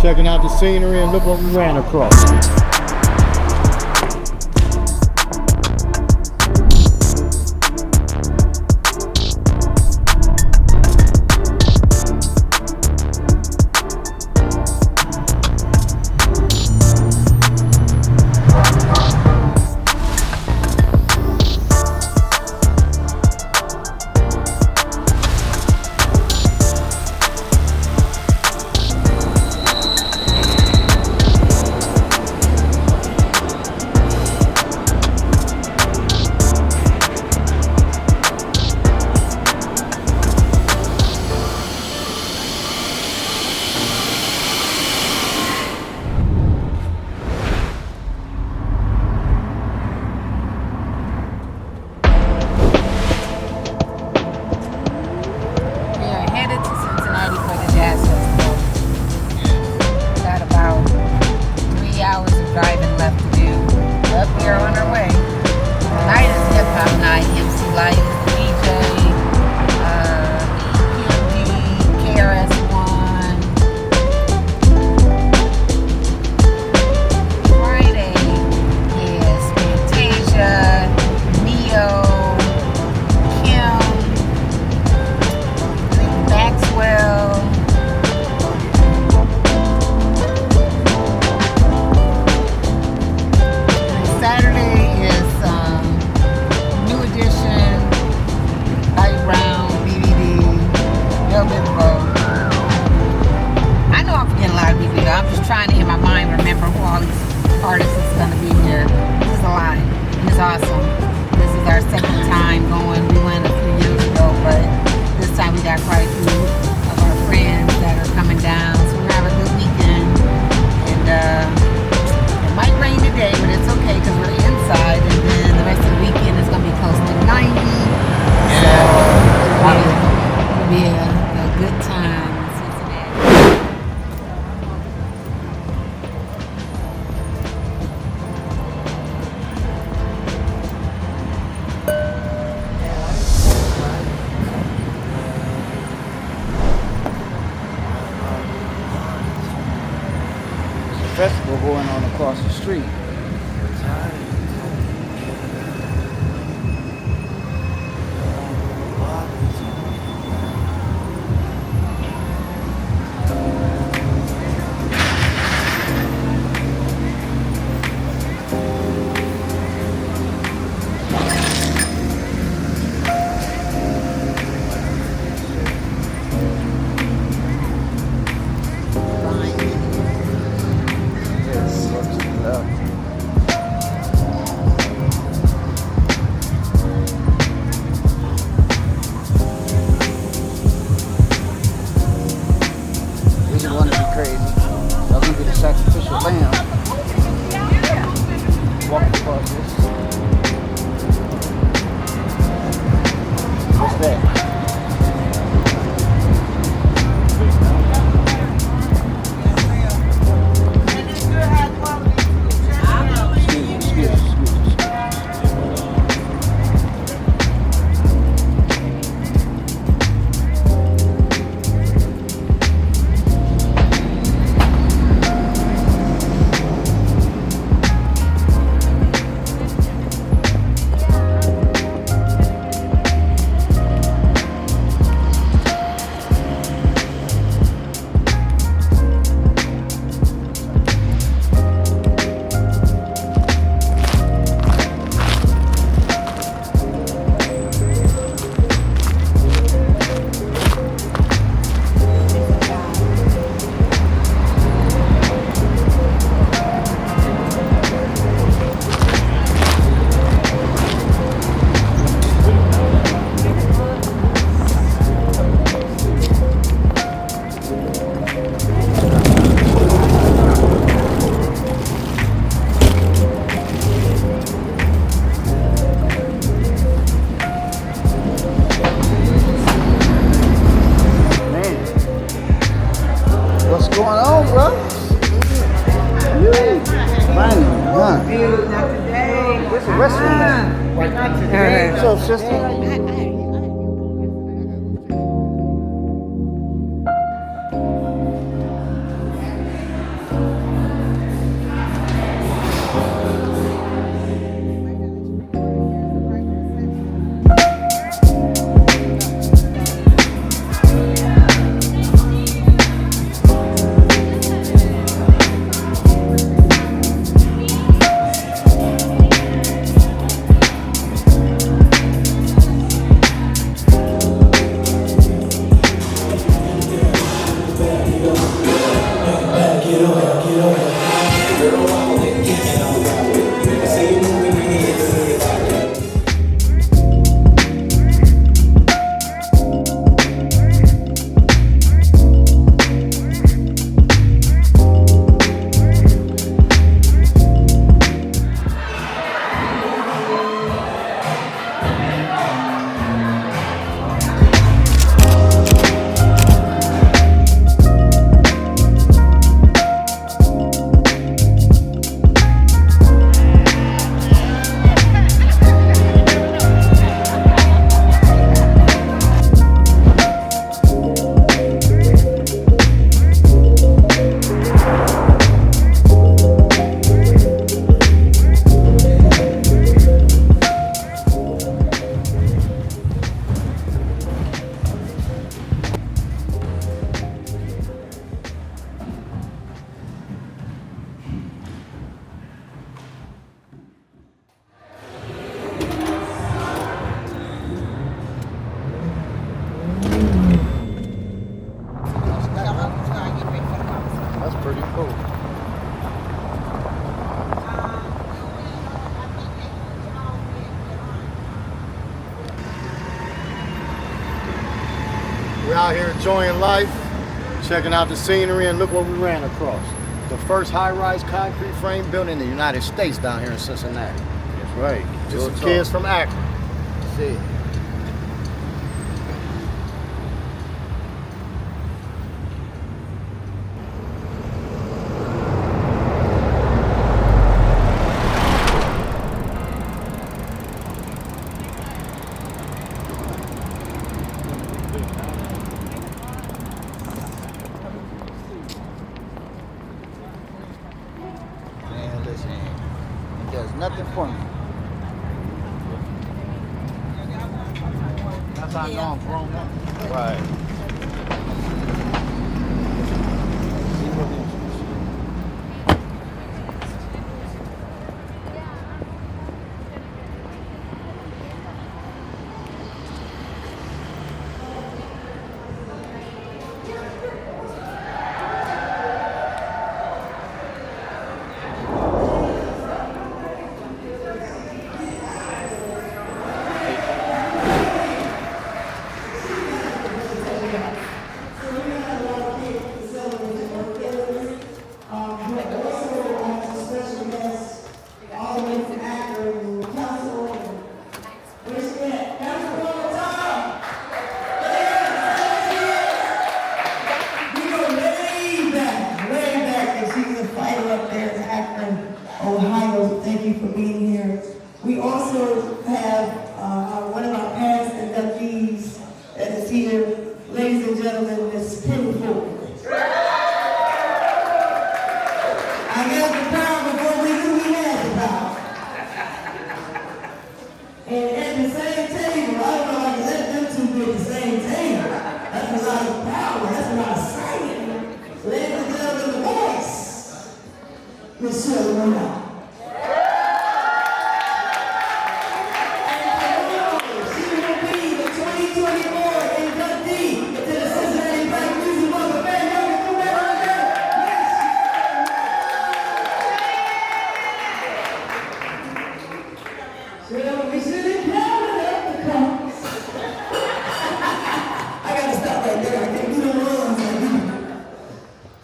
Checking out the scenery and look what we ran across. Festival going on across the street. out here enjoying life, checking out the scenery, and look what we ran across. The first high-rise concrete frame building in the United States down here in Cincinnati. That's right. Just some kids from Akron. See. Does nothing for me. That's how I know I'm grown up. Right. Ohio, thank you for being here. We also have one of our past inductees that is here, ladies and gentlemen, Miss Penny Ford. I got the power before we knew we had the power. And at the same table, I don't know how you let them two be at the same table. That's a lot of power, that's a lot of singing. Ladies and gentlemen, the voice, Miss Shirley Monroe.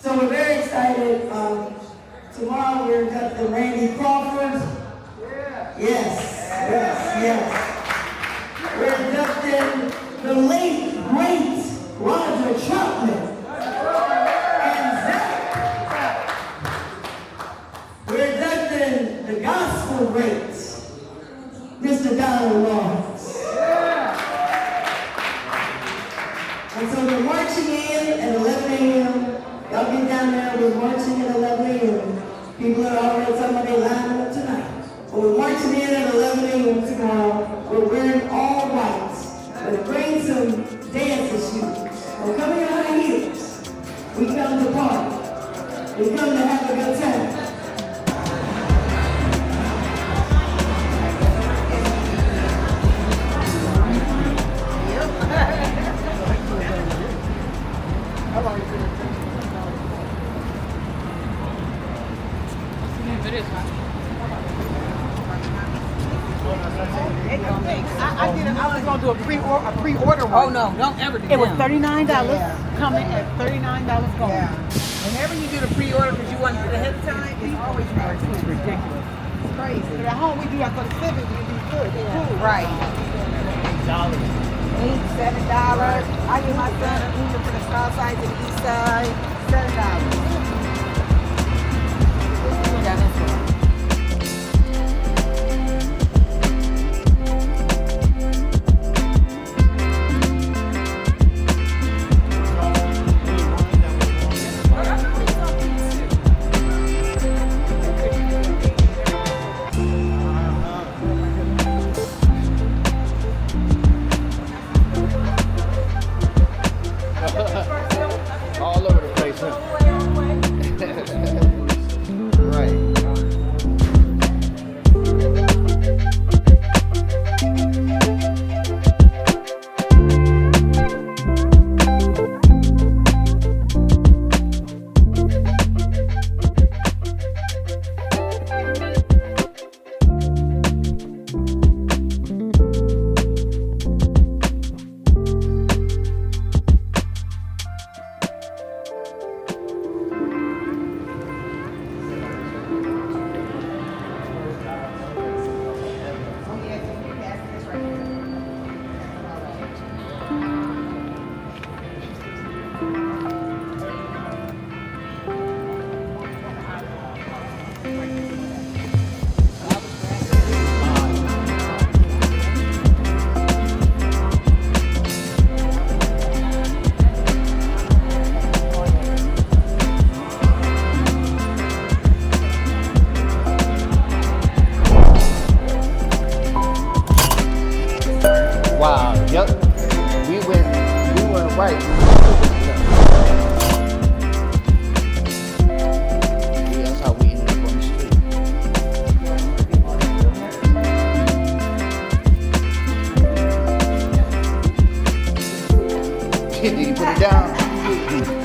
So we're very excited. Tomorrow we're inducting Randy Crawford. Yes. We're inducting the late, great Roger Chapman. And Zach. We're inducting the gospel great, Mr. Donald Lawrence. And so we're marching in at 11 a.m. Y'all get down there, we're marching at 11 a.m. People are already talking about they lining up tonight. But we're marching in at 11 a.m. tomorrow. We're wearing all white. But bring some dancing shoes. We're coming in high heels. We come to party. We come to have a good time. I was gonna do a pre-order one. Oh no, don't ever do that. It was $39 coming at $39 going. Yeah. Whenever you do the pre-order because you want to do it ahead of time, it's always more It's expensive. ridiculous. It's crazy. But at home we do that for the civic, we do good. It's cool. Right. $8. $7. I give my son an Uber for the south side to the east side. $7. Yeah, that's right. All over the place, huh? Right. Yep. We went right. That's how we ended up on the street. Did he put it down?